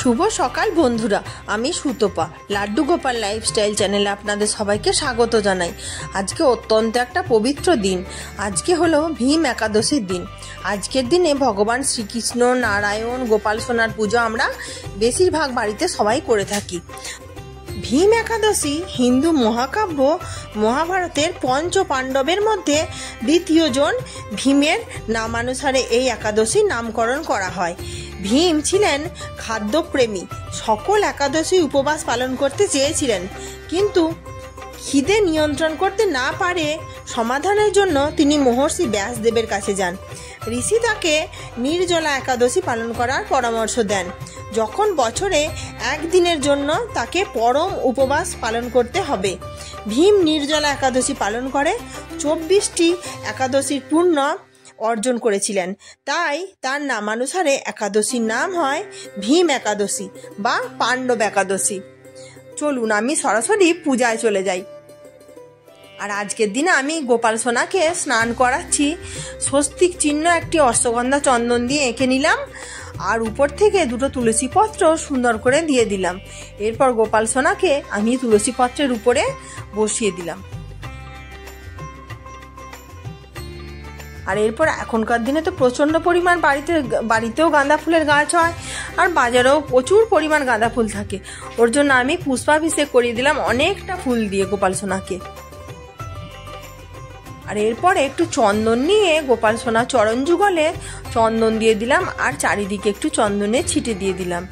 শুভ সকাল বন্ধুরা, আমি সুতপা লাড্ডু গোপাল লাইফস্টাইল চ্যানেলে আপনাদের সবাইকে স্বাগত জানাই। আজকে অত্যন্ত একটা পবিত্র দিন। আজকে হলো ভীম একাদশীর দিন। আজকের দিনে ভগবান শ্রীকৃষ্ণ, নারায়ণ, গোপাল সোনার পুজো আমরা বেশিরভাগ বাড়িতে সবাই করে থাকি। ভীম একাদশী হিন্দু মহাকাব্য মহাভারতের পঞ্চ পাণ্ডবের মধ্যে দ্বিতীয় জন ভীমের নামানুসারে এই একাদশীর নামকরণ করা হয়। ভীম ছিলেন খাদ্যপ্রেমী। সকল একাদশী উপবাস পালন করতে চেয়েছিলেন, কিন্তু খিদে নিয়ন্ত্রণ করতে না পারে সমাধানের জন্য তিনি মহর্ষি ব্যাসদেবের কাছে যান। ঋষি তাকে নির্জলা একাদশী পালন করার পরামর্শ দেন। যখন বছরে একদিনের জন্য তাকে পরম উপবাস পালন করতে হবে। ভীম নির্জলা একাদশী পালন করে 24টি একাদশীর পূর্ণ অর্জন করেছিলেন। তাই তার নামানুসারে একাদশীর নাম হয় ভীম একাদশী বা পাণ্ডব একাদশী। চলুন আমি সরাসরি পূজায় চলে যাই। আর আজকের দিনে আমি গোপাল সোনাকে স্নান করাচ্ছি। স্বস্তিক চিহ্ন একটি অশ্বগন্ধা চন্দন দিয়ে এঁকে নিলাম, আর উপর থেকে দুটো তুলসী পত্র সুন্দর করে দিয়ে দিলাম। এরপর গোপাল সোনাকে আমি তুলসী পত্রের উপরে বসিয়ে দিলাম। আর এরপর এখনকার দিনে তো প্রচণ্ড পরিমাণ বাড়িতেও গাঁদা ফুলের গাছ হয়, আর বাজারেও প্রচুর পরিমাণ গাঁদা ফুল থাকে। ওর জন্য আমি পুষ্পাভিষেক করিয়ে দিলাম অনেকটা ফুল দিয়ে গোপাল সোনাকে। আর এরপরে একটু চন্দন নিয়ে গোপাল সোনা চরণ যুগলে চন্দন দিয়ে দিলাম, আর চারিদিকে একটু চন্দনের ছিটে দিয়ে দিলাম।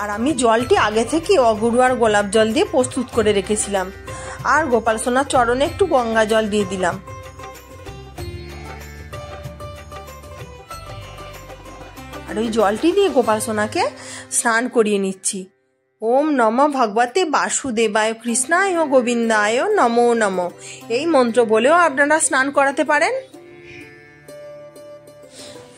আর আমি জলটি আগে থেকে অগুরু আর গোলাপ জল দিয়ে প্রস্তুত করে রেখেছিলাম। আর গোপাল সোনার চরণে একটু গঙ্গা জল দিয়ে দিলাম। আর ওই জলটি দিয়ে গোপাল সোনাকে স্নান করিয়ে নিচ্ছি। ওম নমঃ ভগবতে বাসুদেবায় কৃষ্ণায় গোবিন্দায় নমো নমঃ, এই মন্ত্র বলেও আপনারা স্নান করাতে পারেন।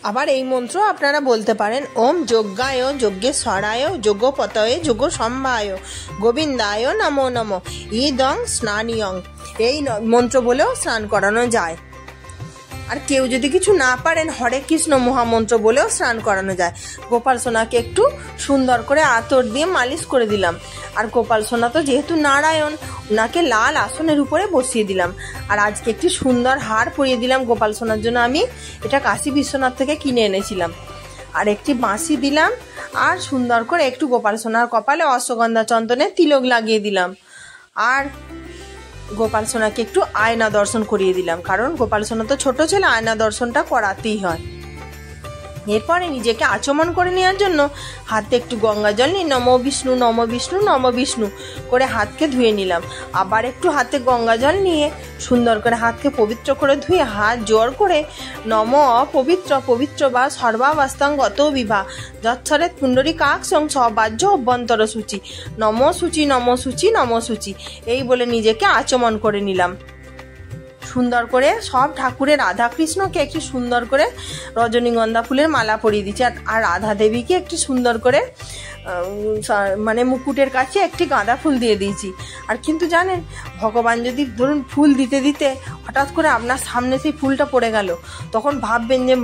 আবার এই মন্ত্র আপনারা বলতে পারেন ওম যজ্ঞায় যজ্ঞেশ্বরায় যজ্ঞপতয়ে যজ্ঞ সম্ভায় গোবিন্দায় নমো নমঃ ইদং স্নানিয়ং, এই মন্ত্র বলেও স্নান করানো যায়। আর কেউ যদি কিছু না পারেন হরে কৃষ্ণ মহামন্ত্র বলেও স্নান করানো যায়। গোপাল সোনাকে একটু সুন্দর করে আতর দিয়ে মালিশ করে দিলাম। আর গোপাল সোনা তো যেহেতু নারায়ণ, ওনাকে লাল আসনের উপরে বসিয়ে দিলাম। আর আজকে একটি সুন্দর হার পরিয়ে দিলাম গোপাল সোনার জন্য। আমি এটা কাশী বিশ্বনাথ থেকে কিনে এনেছিলাম। আর একটি বাঁশি দিলাম, আর সুন্দর করে একটু গোপাল সোনার কপালে অশ্বগন্ধা চন্দনের তিলক লাগিয়ে দিলাম। আর গোপাল সোনাকে একটু আয়না দর্শন করিয়ে দিলাম, কারণ গোপাল সোনা তো ছোট ছেলে, আয়না দর্শনটা করাতেই হয়। এরপরে নিজেকে আচমন করে নেওয়ার জন্য হাতে একটু গঙ্গা জল নিয়ে নম বিষ্ণু নম বিষ্ণু নম বিষ্ণু করে হাতকে ধুয়ে নিলাম। আবার একটু হাতে গঙ্গা জল নিয়ে সুন্দর করে হাতকে পবিত্র করে ধুয়ে হাত জোর করে নম অপবিত্র পবিত্র বা সর্বাবস্থাং গত বিভা যচ্ছরে পুণ্ডরী কাকসং সবাহ্য অভ্যন্তর সূচি নম সূচি নম সূচি নম সূচি, এই বলে নিজেকে আচমন করে নিলাম। সুন্দর করে সব ঠাকুরের রাধা কৃষ্ণকে একটি সুন্দর করে রজনীগন্ধা ফুলের মালা পরিয়ে দিচ্ছি। আর রাধা দেবীকে একটি সুন্দর করে মানে মুকুটের কাছে একটি গাঁদা ফুল দিয়ে দিয়েছি। আর কিন্তু জানেন, ভগবান যদি ধরুন ফুল দিতে দিতে হঠাৎ করে আপনার সামনে সেই ফুলটা পড়ে গেল, তখন ভাববেন যে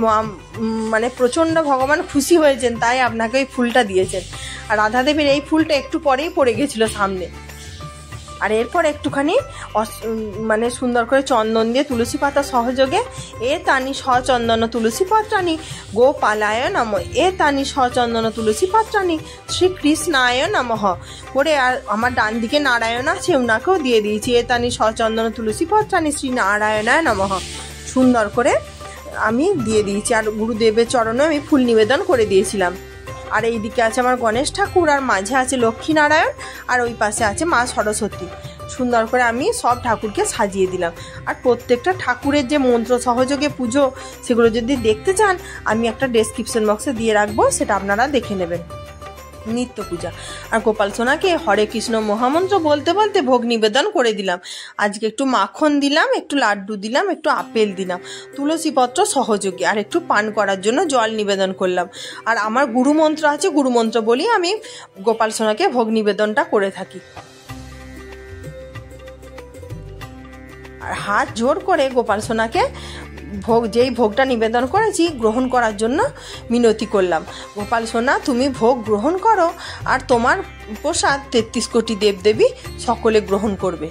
মানে প্রচণ্ড ভগবান খুশি হয়েছেন, তাই আপনাকে ওই ফুলটা দিয়েছেন। আর রাধা দেবীর এই ফুলটা একটু পরেই পড়ে গেছিল সামনে। আর এরপর একটুখানি মানে সুন্দর করে চন্দন দিয়ে তুলসী পাতা সহযোগে এ তানি সচন্দন তুলসী পত্রানি গোপালায় নম, এ তানি সচন্দন তুলসী পত্রানি শ্রীকৃষ্ণায় নমঃ করে, আর আমার ডান দিকে নারায়ণ আছে, ওনাকেও দিয়ে দিয়েছি এ তানি সচন্দন তুলসী পত্রানি শ্রী নারায়ণায় নমঃ, সুন্দর করে আমি দিয়ে দিয়েছি। আর গুরুদেবের চরণে আমি ফুল নিবেদন করে দিয়েছিলাম। আর এই দিকে আছে আমার গণেশ ঠাকুর, আর মাঝে আছে লক্ষ্মী নারায়ণ, আর ওই পাশে আছে মা সরস্বতী। সুন্দর করে আমি সব ঠাকুরকে সাজিয়ে দিলাম। আর প্রত্যেকটা ঠাকুরের যে মন্ত্র সহযোগে পুজো, সেগুলো যদি দেখতে চান আমি একটা ডেসক্রিপশন বক্সে দিয়ে রাখবো, সেটা আপনারা দেখে নেবেন। নিত্য পূজা। আর গোপাল সোনাকে হরে কৃষ্ণ মহামন্ত্র বলতে বলতে ভোগ নিবেদন করে দিলাম। আজকে একটু মাখন দিলাম, একটু লাড্ডু দিলাম, একটু আপেল দিলাম তুলসী পত্র সহযোগে, আর একটু পান করার জন্য জল নিবেদন করলাম। আর আমার গুরুমন্ত্র আছে, গুরুমন্ত্র বলি আমি গোপাল সোনাকে ভোগ নিবেদনটা করে থাকি। আর হাত জোর করে গোপাল সোনাকে যেই ভোগটা নিবেদন করেছি গ্রহণ করার জন্য মিনতি করলাম। গোপাল সোনা, তুমি ভোগ গ্রহণ করো, আর তোমার প্রসাদ 33 কোটি দেবদেবী সকলে গ্রহণ করবে।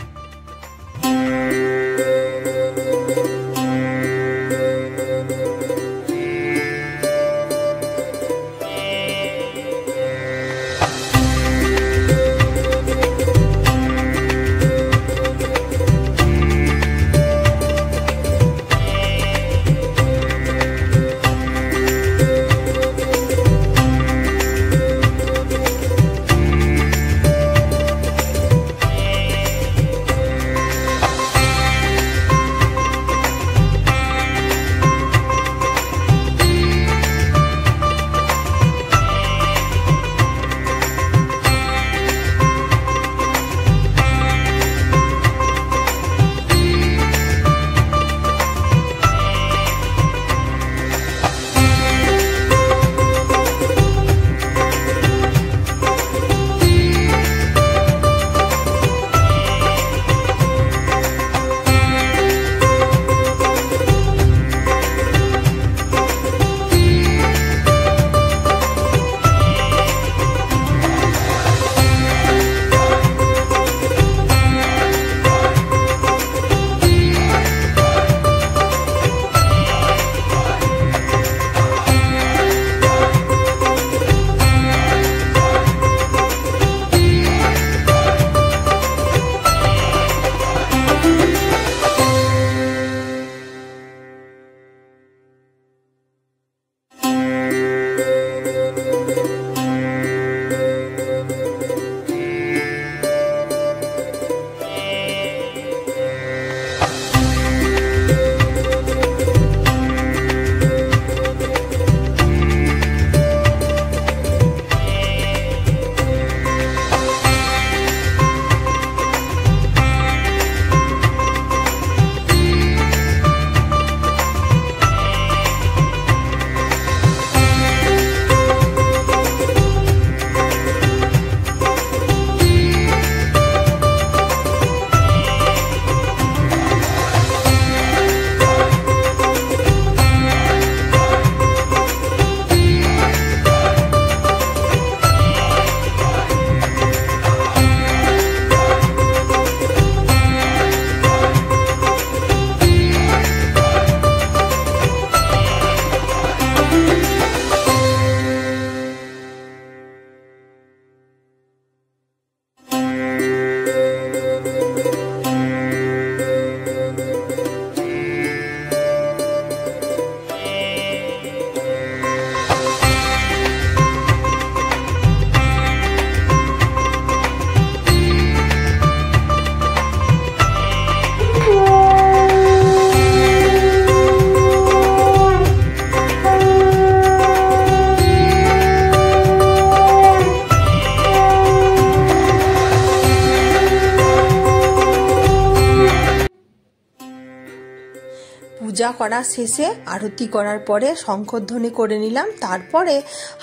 পূজা করা শেষে আরতি করার পরে শঙ্খধ্বনি করে নিলাম। তারপরে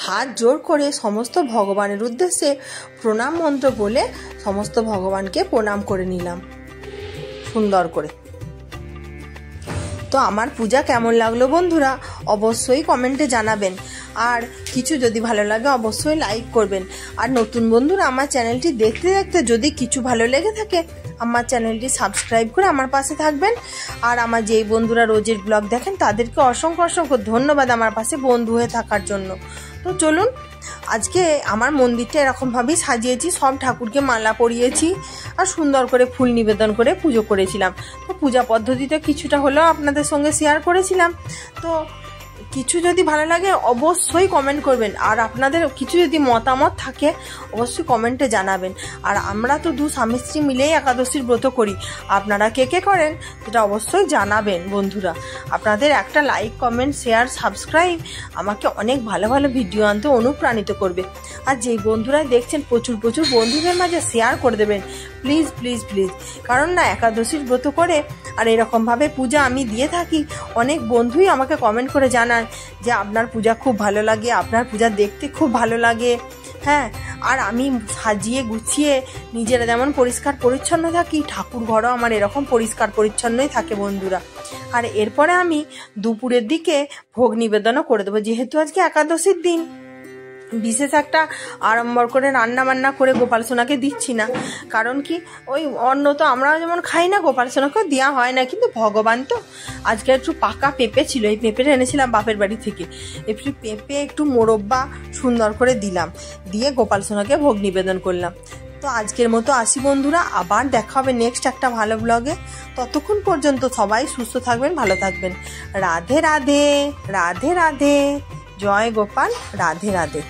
হাত জোর করে সমস্ত ভগবানের উদ্দেশ্যে প্রণাম মন্ত্র বলে সমস্ত ভগবানকে প্রণাম করে নিলাম সুন্দর করে। তো আমার পূজা কেমন লাগলো বন্ধুরা অবশ্যই কমেন্টে জানাবেন, আর কিছু যদি ভালো লাগে অবশ্যই লাইক করবেন। আর নতুন বন্ধুরা আমার চ্যানেলটি দেখতে দেখতে যদি কিছু ভালো লেগে থাকে আমার চ্যানেলটি সাবস্ক্রাইব করে আমার পাশে থাকবেন। আর আমার যেই বন্ধুরা রোজের ব্লগ দেখেন তাদেরকে অসংখ্য অসংখ্য ধন্যবাদ আমার পাশে বন্ধু হয়ে থাকার জন্য। তো চলুন, আজকে আমার মন্দিরটা এরকমভাবেই সাজিয়েছি, সব ঠাকুরকে মালা পরিয়েছি আর সুন্দর করে ফুল নিবেদন করে পুজো করেছিলাম। তো পূজা পদ্ধতিটা কিছুটা হলেও আপনাদের সঙ্গে শেয়ার করেছিলাম। তো কিছু যদি ভালো লাগে অবশ্যই কমেন্ট করবেন, আর আপনাদের কিছু যদি মতামত থাকে অবশ্যই কমেন্টে জানাবেন। আর আমরা তো দু স্বামী স্ত্রী মিলেই একাদশীর ব্রত করি, আপনারা কে কে করেন সেটা অবশ্যই জানাবেন বন্ধুরা। আপনাদের একটা লাইক, কমেন্ট, শেয়ার, সাবস্ক্রাইব আমাকে অনেক ভালো ভালো ভিডিও আনতে অনুপ্রাণিত করবে। আর যেই বন্ধুরা দেখছেন প্রচুর প্রচুর বন্ধুদের মাঝে শেয়ার করে দেবেন প্লিজ প্লিজ প্লিজ। কারণ না একাদশীর ব্রত করে আর এরকমভাবে পূজা আমি দিয়ে থাকি, অনেক বন্ধুই আমাকে কমেন্ট করে জানান যে আপনার পূজা খুব ভালো লাগে, আপনার পূজা দেখতে খুব ভালো লাগে। হ্যাঁ, আর আমি সাজিয়ে গুছিয়ে নিজেরা যেমন পরিষ্কার পরিচ্ছন্ন থাকি, ঠাকুর ঘরও আমার এরকম পরিষ্কার পরিচ্ছন্নই থাকে বন্ধুরা। আর এরপরে আমি দুপুরের দিকে ভোগ নিবেদনও করে দেবো, যেহেতু আজকে একাদশীর দিন। বিশেষ একটা আড়ম্বর করে রান্না বান্না করে গোপাল সোনাকে দিচ্ছি না, কারণ কি ওই অন্ন তো আমরাও যেমন খাই না, গোপাল সোনাকেও দেওয়া হয় না। কিন্তু ভগবান তো, আজকে একটু পাকা পেঁপে ছিল, এই পেঁপেটা এনেছিলাম বাপের বাড়ি থেকে, একটু পেঁপে একটু মোরব্বা সুন্দর করে দিলাম, দিয়ে গোপাল সোনাকে ভোগ নিবেদন করলাম। তো আজকের মতো আসি বন্ধুরা, আবার দেখা হবে নেক্সট একটা ভালো ব্লগে। ততক্ষণ পর্যন্ত সবাই সুস্থ থাকবেন, ভালো থাকবেন। রাধে রাধে, রাধে রাধে, জয় গোপাল, রাধে রাধে।